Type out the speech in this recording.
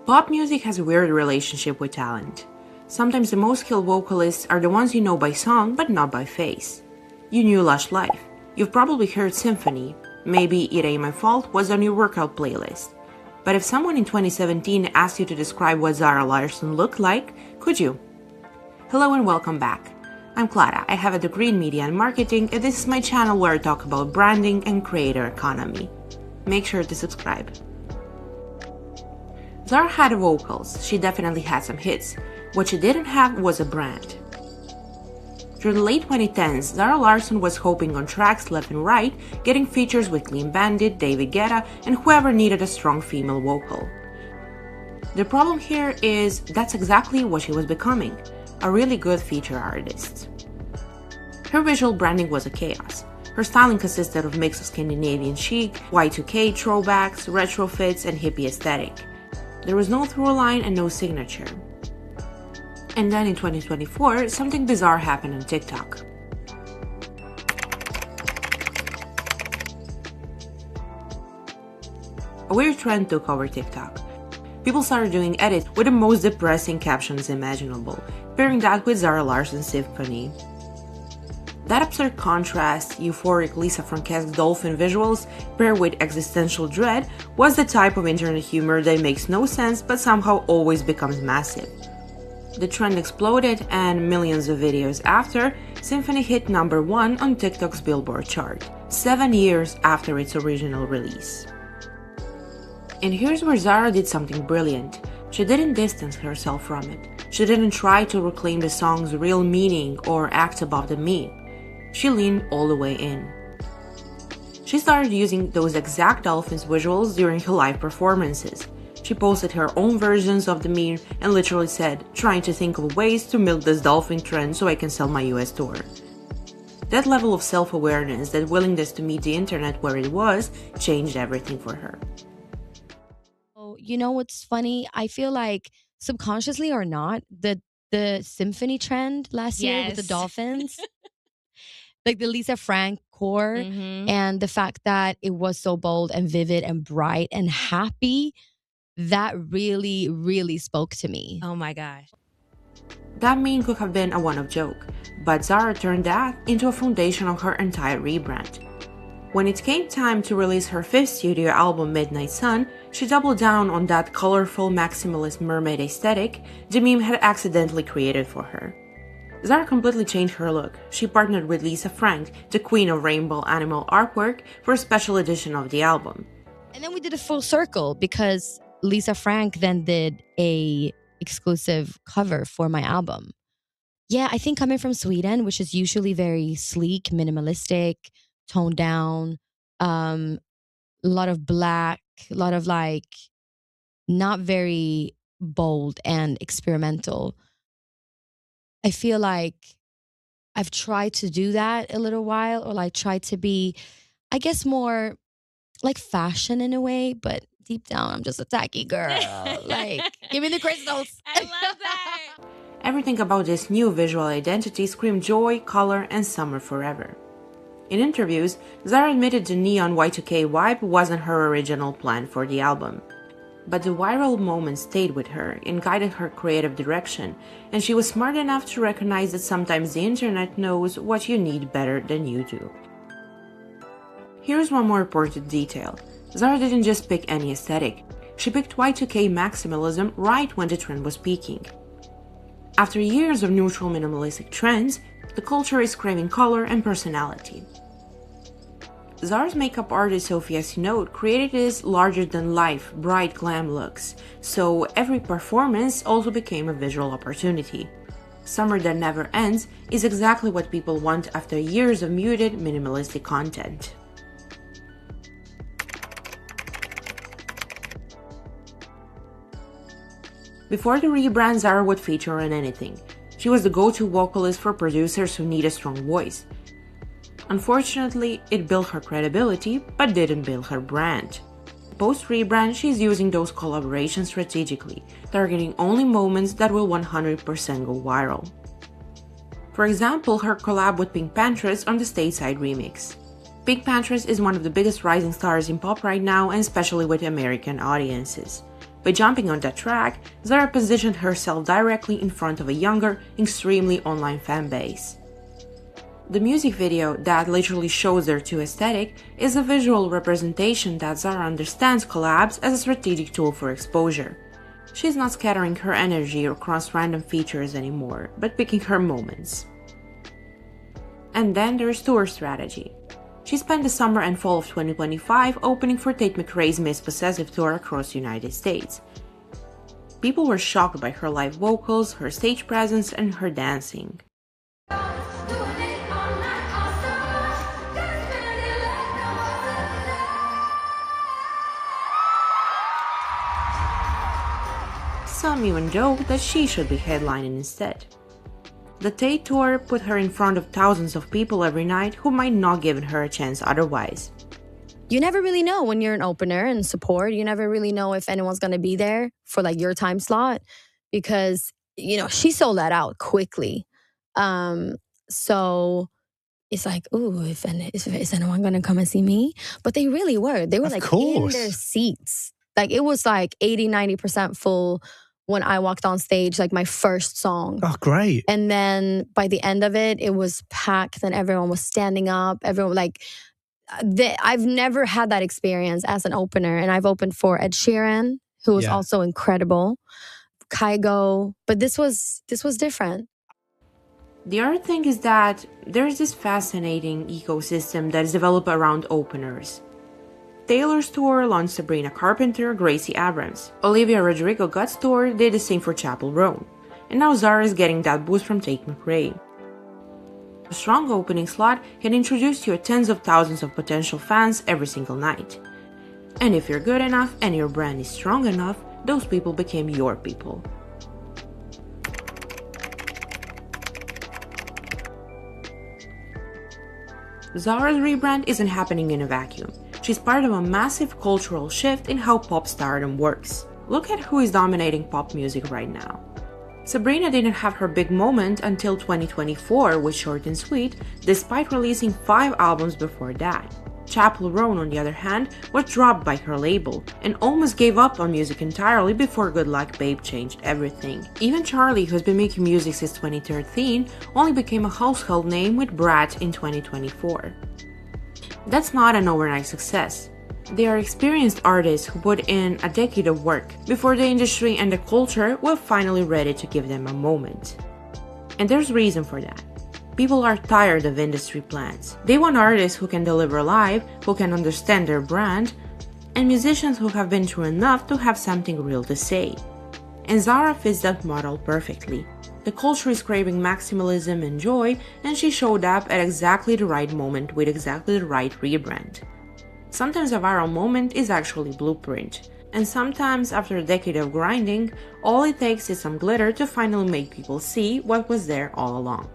Pop music has a weird relationship with talent. Sometimes the most skilled vocalists are the ones you know by song, but not by face. You knew Lush Life. You've probably heard Symphony. Maybe It Ain't My Fault was on your workout playlist. But if someone in 2017 asked you to describe what Zara Larsson looked like, could you? Hello and welcome back. I'm Clara. I have a degree in media and marketing, and this is my channel where I talk about branding and creator economy. Make sure to subscribe. Zara had vocals. She definitely had some hits. What she didn't have was a brand. During the late 2010s, Zara Larsson was hopping on tracks left and right, getting features with Clean Bandit, David Guetta, and whoever needed a strong female vocal. The problem here is that's exactly what she was becoming, a really good feature artist. Her visual branding was a chaos. Her styling consisted of a mix of Scandinavian chic, Y2K throwbacks, retrofits, and hippie aesthetic. There was no through line and no signature. And then in 2024, something bizarre happened on TikTok. A weird trend took over TikTok. People started doing edits with the most depressing captions imaginable, pairing that with Zara Larsson's Symphony. That absurd contrast, euphoric Lisa Franquesque dolphin visuals paired with existential dread was the type of internet humor that makes no sense but somehow always becomes massive. The trend exploded, and millions of videos after, Symphony hit #1 on TikTok's Billboard chart, 7 years after its original release. And here's where Zara did something brilliant. She didn't distance herself from it. She didn't try to reclaim the song's real meaning or act above the meme. She leaned all the way in. She started using those exact dolphins visuals during her live performances. She posted her own versions of the meme and literally said, trying to think of ways to milk this dolphin trend so I can sell my US tour. That level of self-awareness, that willingness to meet the internet where it was, changed everything for her. Oh, you know what's funny? I feel like subconsciously or not, the symphony trend last year with the dolphins, like the Lisa Frank core, and the fact that it was so bold and vivid and bright and happy, that really, really spoke to me. Oh my gosh. That meme could have been a one-off joke, but Zara turned that into a foundation of her entire rebrand. When it came time to release her 5th studio album Midnight Sun, she doubled down on that colorful maximalist mermaid aesthetic the meme had accidentally created for her. Zara completely changed her look. She partnered with Lisa Frank, the queen of rainbow animal artwork, for a special edition of the album. And then we did a full circle because Lisa Frank then did a exclusive cover for my album. Yeah, I think coming from Sweden, which is usually very sleek, minimalistic, toned down, a lot of black, a lot of like not very bold and experimental. I feel like I've tried to do that a little while, or like try to be, I guess, more like fashion in a way, but deep down, I'm just a tacky girl. Like, give me the crystals. I love that. Everything about this new visual identity screamed joy, color, and summer forever. In interviews, Zara admitted the neon Y2K vibe wasn't her original plan for the album. But the viral moment stayed with her and guided her creative direction, and she was smart enough to recognize that sometimes the internet knows what you need better than you do. Here's one more important detail. Zara didn't just pick any aesthetic. She picked Y2K maximalism right when the trend was peaking. After years of neutral minimalistic trends, the culture is craving color and personality. Zara's makeup artist Sophia Sinote created these larger-than-life, bright glam looks, so every performance also became a visual opportunity. Summer that never ends is exactly what people want after years of muted, minimalistic content. Before the rebrand, Zara would feature on anything. She was the go-to vocalist for producers who need a strong voice. Unfortunately, it built her credibility, but didn't build her brand. Post-rebrand, she's using those collaborations strategically, targeting only moments that will 100% go viral. For example, her collab with Pink Panthers on the Stateside remix. Pink Panthers is one of the biggest rising stars in pop right now, and especially with American audiences. By jumping on that track, Zara positioned herself directly in front of a younger, extremely online fan base. The music video that literally shows their two aesthetic is a visual representation that Zara understands collabs as a strategic tool for exposure. She's not scattering her energy across random features anymore, but picking her moments. And then there's tour strategy. She spent the summer and fall of 2025 opening for Tate McRae's Miss Possessive tour across the United States. People were shocked by her live vocals, her stage presence, and her dancing. Some even joked that she should be headlining instead. The Tate tour put her in front of thousands of people every night who might not given her a chance otherwise. You never really know when you're an opener and support. You never really know if anyone's going to be there for like your time slot because, she sold that out quickly. So it's like, ooh, is anyone going to come and see me? But they really were. They were in their seats. Like it was like 80-90% full when I walked on stage, like my first song. Oh, great. And then by the end of it, it was packed and everyone was standing up. Everyone I've never had that experience as an opener. And I've opened for Ed Sheeran, who was also incredible. Kygo. But this was different. The other thing is that there's this fascinating ecosystem that is developed around openers. Taylor's tour launched Sabrina Carpenter, Gracie Abrams. Olivia Rodrigo-Gott's tour did the same for Chapel Roan. And now Zara is getting that boost from Tate McRae. A strong opening slot can introduce you to tens of thousands of potential fans every single night. And if you're good enough and your brand is strong enough, those people became your people. Zara's rebrand isn't happening in a vacuum. She's part of a massive cultural shift in how pop stardom works. Look at who is dominating pop music right now. Sabrina didn't have her big moment until 2024 with Short and Sweet, despite releasing 5 albums before that. Chapel Roan, on the other hand, was dropped by her label and almost gave up on music entirely before Good Luck Babe changed everything. Even Charlie, who's been making music since 2013, only became a household name with Brat in 2024. That's not an overnight success. They are experienced artists who put in a decade of work before the industry and the culture were finally ready to give them a moment. And there's reason for that. People are tired of industry plans. They want artists who can deliver live, who can understand their brand, and musicians who have been through enough to have something real to say. And Zara fits that model perfectly. The culture is craving maximalism and joy, and she showed up at exactly the right moment with exactly the right rebrand. Sometimes a viral moment is actually blueprint, and sometimes after a decade of grinding, all it takes is some glitter to finally make people see what was there all along.